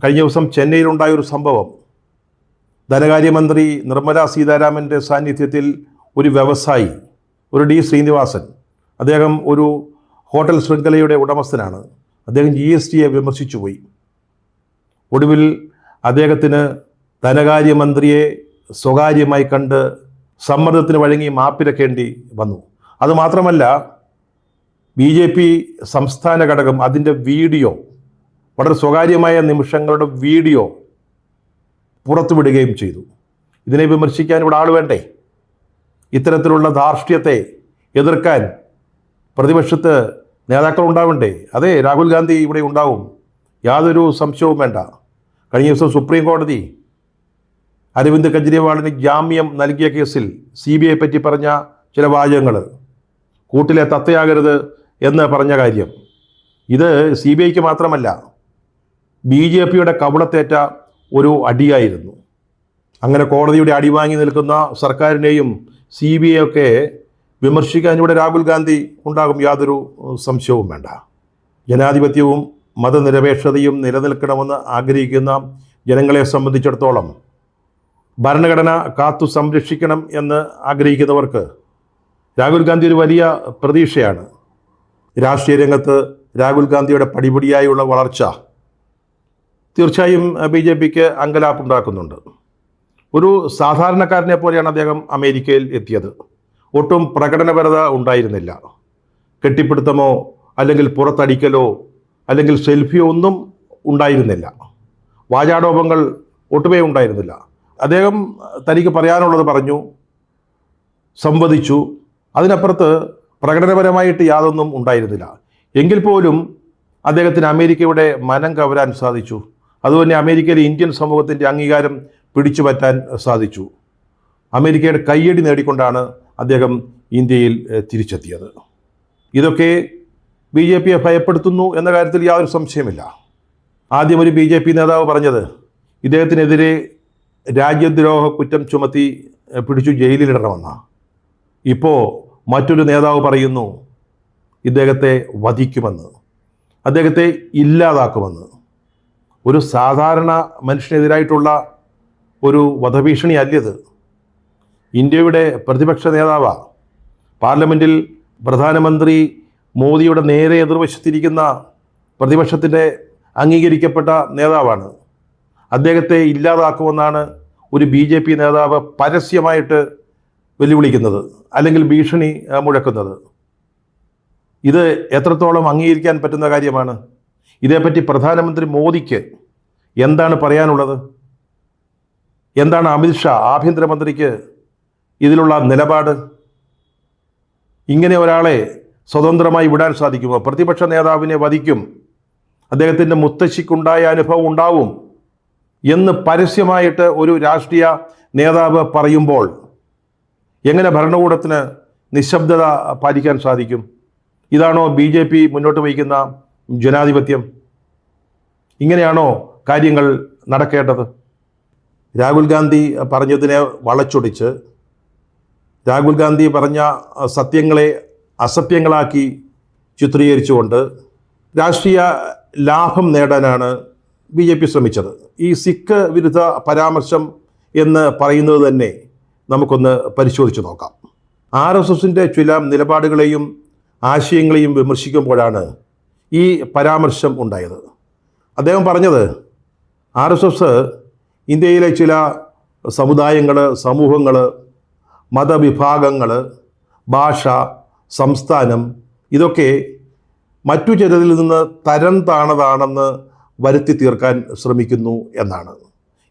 കഴിഞ്ഞ ദിവസം ചെന്നൈയിലുണ്ടായൊരു സംഭവം, ധനകാര്യമന്ത്രി നിർമ്മല സീതാരാമൻ്റെ സാന്നിധ്യത്തിൽ ഒരു വ്യവസായി, ഒരു ഡി ശ്രീനിവാസൻ, അദ്ദേഹം ഒരു ഹോട്ടൽ ശൃംഖലയുടെ ഉടമസ്ഥനാണ്, അദ്ദേഹം GSTയെ വിമർശിച്ചു പോയി. ഒടുവിൽ അദ്ദേഹത്തിന് ധനകാര്യമന്ത്രിയെ സ്വകാര്യമായി കണ്ട് സമ്മർദ്ദത്തിന് വഴങ്ങി മാപ്പിരക്കേണ്ടി വന്നു. അതുമാത്രമല്ല, BJP സംസ്ഥാന ഘടകം അതിൻ്റെ വീഡിയോ, വളരെ സ്വകാര്യമായ നിമിഷങ്ങളുടെ വീഡിയോ പുറത്തുവിടുകയും ചെയ്തു. ഇതിനെ വിമർശിക്കാൻ ഇവിടെ ആൾ വേണ്ടേ? ഇത്തരത്തിലുള്ള ധാർഷ്ട്യത്തെ എതിർക്കാൻ പ്രതിപക്ഷത്ത് നേതാക്കൾ ഉണ്ടാവണ്ടേ? അതെ, രാഹുൽ ഗാന്ധി ഇവിടെ ഉണ്ടാവും, യാതൊരു സംശയവും വേണ്ട. കഴിഞ്ഞ ദിവസം സുപ്രീം കോടതി അരവിന്ദ് കെജ്രിവാളിന് ജാമ്യം നൽകിയ കേസിൽ CBI പറ്റി പറഞ്ഞ ചില വാചകങ്ങൾ, കൂട്ടിലെ തത്തയാകരുത് എന്ന് പറഞ്ഞ കാര്യം, ഇത് CBIക്ക് മാത്രമല്ല BJPയുടെ കവളത്തേറ്റ ഒരു അടിയായിരുന്നു. അങ്ങനെ കോടതിയുടെ അടി വാങ്ങി നിൽക്കുന്ന സർക്കാരിനെയും CBI ഒക്കെ വിമർശിക്കാൻ ഇവിടെ രാഹുൽ ഗാന്ധി ഉണ്ടാകും, യാതൊരു സംശയവും വേണ്ട. ജനാധിപത്യവും മതനിരപേക്ഷതയും നിലനിൽക്കണമെന്ന് ആഗ്രഹിക്കുന്ന ജനങ്ങളെ സംബന്ധിച്ചിടത്തോളം, ഭരണഘടന കാത്തു സംരക്ഷിക്കണം എന്ന് ആഗ്രഹിക്കുന്നവർക്ക് രാഹുൽ ഗാന്ധി ഒരു വലിയ പ്രതീക്ഷയാണ്. രാഷ്ട്രീയ രംഗത്ത് രാഹുൽ ഗാന്ധിയുടെ പടിപടിയായുള്ള വളർച്ച തീർച്ചയായും BJPക്ക് അങ്കലാപ്പുണ്ടാക്കുന്നുണ്ട്. ഒരു സാധാരണക്കാരനെ പോലെയാണ് അദ്ദേഹം അമേരിക്കയിൽ എത്തിയത്. ഒട്ടും പ്രകടനപരത ഉണ്ടായിരുന്നില്ല. കെട്ടിപ്പിടുത്തമോ അല്ലെങ്കിൽ പുറത്തടിക്കലോ അല്ലെങ്കിൽ സെൽഫിയോ ഒന്നും ഉണ്ടായിരുന്നില്ല. വാചാടോപങ്ങൾ ഒട്ടുമേ ഉണ്ടായിരുന്നില്ല. അദ്ദേഹം തനിക്ക് പറയാനുള്ളത് പറഞ്ഞു, സംവദിച്ചു. അതിനപ്പുറത്ത് പ്രകടനപരമായിട്ട് യാതൊന്നും ഉണ്ടായിരുന്നില്ല. എങ്കിൽ പോലും അദ്ദേഹത്തിന് അമേരിക്കയുടെ മനം കവരാൻ സാധിച്ചു. അതുപോലെ അമേരിക്കയിലെ ഇന്ത്യൻ സമൂഹത്തിൻ്റെ അംഗീകാരം പിടിച്ചു പറ്റാൻ സാധിച്ചു. അമേരിക്കയുടെ കയ്യടി നേടിക്കൊണ്ടാണ് അദ്ദേഹം ഇന്ത്യയിൽ തിരിച്ചെത്തിയത്. ഇതൊക്കെ BJPയെ ഭയപ്പെടുത്തുന്നു എന്ന കാര്യത്തിൽ യാതൊരു സംശയമില്ല. ആദ്യം ഒരു BJP നേതാവ് പറഞ്ഞത് ഇദ്ദേഹത്തിനെതിരെ രാജ്യദ്രോഹ കുറ്റം ചുമത്തി പിടിച്ചു ജയിലിലിടണമെന്നാണ്. ഇപ്പോൾ മറ്റൊരു നേതാവ് പറയുന്നു ഇദ്ദേഹത്തെ വധിക്കുമെന്ന്, അദ്ദേഹത്തെ ഇല്ലാതാക്കുമെന്ന്. ഒരു സാധാരണ മനുഷ്യനെതിരായിട്ടുള്ള ഒരു വധഭീഷണി അല്ലത്. ഇന്ത്യയുടെ പ്രതിപക്ഷ നേതാവാണ്. പാർലമെൻറ്റിൽ പ്രധാനമന്ത്രി മോദിയുടെ നേരെ എതിർവശത്തിരിക്കുന്ന പ്രതിപക്ഷത്തിൻ്റെ അംഗീകരിക്കപ്പെട്ട നേതാവാണ്. അദ്ദേഹത്തെ ഇല്ലാതാക്കുമെന്നാണ് ഒരു BJP നേതാവ് പരസ്യമായിട്ട് വെല്ലുവിളിക്കുന്നത്, അല്ലെങ്കിൽ ഭീഷണി മുഴക്കുന്നത്. ഇത് എത്രത്തോളം അംഗീകരിക്കാൻ പറ്റുന്ന കാര്യമാണ്? ഇതേപ്പറ്റി പ്രധാനമന്ത്രി മോദിക്ക് എന്താണ് പറയാനുള്ളത്? എന്താണ് അമിത്ഷാ ആഭ്യന്തരമന്ത്രിക്ക് ഇതിലുള്ള നിലപാട്? ഇങ്ങനെ ഒരാളെ സ്വതന്ത്രമായി വിടാൻ സാധിക്കുമോ? പ്രതിപക്ഷ നേതാവിനെ വധിക്കും, അദ്ദേഹത്തിൻ്റെ മുത്തശ്ശിക്കുണ്ടായ അനുഭവം ഉണ്ടാവും എന്ന് പരസ്യമായിട്ട് ഒരു രാഷ്ട്രീയ നേതാവ് പറയുമ്പോൾ എങ്ങനെ ഭരണകൂടത്തിന് നിശബ്ദത പാലിക്കാൻ സാധിക്കും? ഇതാണോ BJP മുന്നോട്ട് വയ്ക്കുന്ന ജനാധിപത്യം? ഇങ്ങനെയാണോ കാര്യങ്ങൾ നടക്കേണ്ടത്? രാഹുൽ ഗാന്ധി പറഞ്ഞതിനെ വളച്ചൊടിച്ച്, രാഹുൽ ഗാന്ധി പറഞ്ഞ സത്യങ്ങളെ അസത്യങ്ങളാക്കി ചിത്രീകരിച്ചുകൊണ്ട് രാഷ്ട്രീയ ലാഭം നേടാനാണ് BJP ശ്രമിച്ചത്. ഈ സിഖ് വിരുദ്ധ പരാമർശം എന്ന് പറയുന്നത് തന്നെ നമുക്കൊന്ന് പരിശോധിച്ച് നോക്കാം. RSSൻ്റെ ചില നിലപാടുകളെയും ആശയങ്ങളെയും വിമർശിക്കുമ്പോഴാണ് ഈ പരാമർശം ഉണ്ടായത്. അദ്ദേഹം പറഞ്ഞത് RSS ഇന്ത്യയിലെ ചില സമുദായങ്ങൾ, സമൂഹങ്ങൾ, മതവിഭാഗങ്ങൾ, ഭാഷ, സംസ്ഥാനം ഇതൊക്കെ മറ്റു ചിലതിൽ നിന്ന് തരം താണതാണെന്ന് വരുത്തി തീർക്കാൻ ശ്രമിക്കുന്നു എന്നാണ്.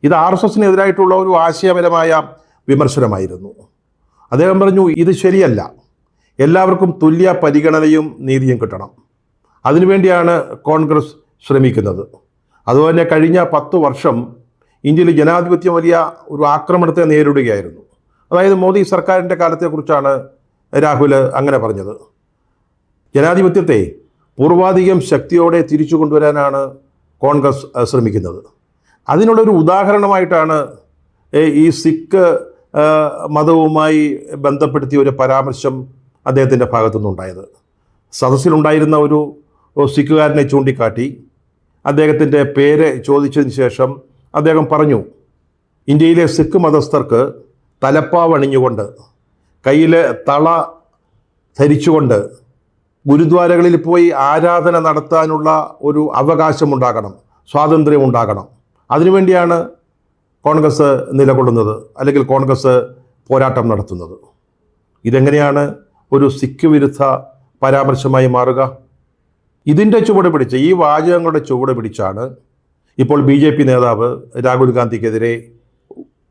ഇത് RSSനെതിരായിട്ടുള്ള ഒരു ആശയപരമായ വിമർശനമായിരുന്നു. അദ്ദേഹം പറഞ്ഞു ഇത് ശരിയല്ല, എല്ലാവർക്കും തുല്യ പരിഗണനയും നീതിയും കിട്ടണം. അതിനുവേണ്ടിയാണ് കോൺഗ്രസ് ശ്രമിക്കുന്നത്. അതുപോലെ കഴിഞ്ഞ 10 വർഷം ഇന്ത്യയിൽ ജനാധിപത്യം വലിയ ഒരു ആക്രമണത്തെ നേരിടുകയായിരുന്നു. അതായത് മോദി സർക്കാരിൻ്റെ കാലത്തെക്കുറിച്ചാണ് രാഹുൽ അങ്ങനെ പറഞ്ഞത്. ജനാധിപത്യത്തെ പൂർവാധികം ശക്തിയോടെ തിരിച്ചു കൊണ്ടുവരാനാണ് കോൺഗ്രസ് ശ്രമിക്കുന്നത്. അതിനുള്ളൊരു ഉദാഹരണമായിട്ടാണ് ഈ സിഖ് മതവുമായി ബന്ധപ്പെടുത്തിയ ഒരു പരാമർശം അദ്ദേഹത്തിൻ്റെ ഭാഗത്തുനിന്നുണ്ടായത്. സദസ്സിലുണ്ടായിരുന്ന ഒരു സിഖുകാരനെ ചൂണ്ടിക്കാട്ടി അദ്ദേഹത്തിൻ്റെ പേര് ചോദിച്ചതിന് ശേഷം അദ്ദേഹം പറഞ്ഞു, ഇന്ത്യയിലെ സിഖ് മതസ്ഥർക്ക് തലപ്പാവണിഞ്ഞുകൊണ്ട് കയ്യിൽ തള ധരിച്ചുകൊണ്ട് ഗുരുദ്വാരകളിൽ പോയി ആരാധന നടത്താനുള്ള ഒരു അവകാശമുണ്ടാകണം, സ്വാതന്ത്ര്യമുണ്ടാകണം. അതിനുവേണ്ടിയാണ് കോൺഗ്രസ് നിലകൊള്ളുന്നത്, അല്ലെങ്കിൽ കോൺഗ്രസ് പോരാട്ടം നടത്തുന്നത്. ഇതെങ്ങനെയാണ് ഒരു സിഖ് വിരുദ്ധ പരാമർശമായി മാറുക? ഇതിൻ്റെ ചുവട് പിടിച്ച്, ഈ വാചകങ്ങളുടെ ചുവട് പിടിച്ചാണ് ഇപ്പോൾ BJP നേതാവ് രാഹുൽ ഗാന്ധിക്കെതിരെ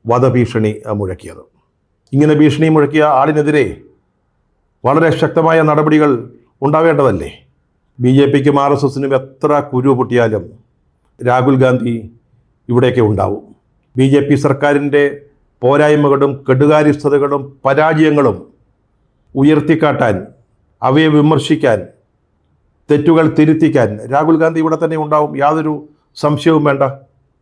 വധഭീഷണി മുഴക്കിയത്. ഇങ്ങനെ ഭീഷണി മുഴക്കിയ ആളിനെതിരെ വളരെ ശക്തമായ നടപടികൾ ഉണ്ടാവേണ്ടതല്ലേ? BJPക്കും RSSനും എത്ര കുരു പൊട്ടിയാലും രാഹുൽ ഗാന്ധി ഇവിടെയൊക്കെ ഉണ്ടാവും. BJP സർക്കാരിൻ്റെ പോരായ്മകളും കെടുകാര്യസ്ഥതകളും പരാജയങ്ങളും ഉയർത്തിക്കാട്ടാൻ, അവയെ വിമർശിക്കാൻ, തെറ്റുകൾ തിരുത്തിക്കാൻ രാഹുൽ ഗാന്ധി ഇവിടെ തന്നെ ഉണ്ടാവും, യാതൊരു സംശയവും വേണ്ട.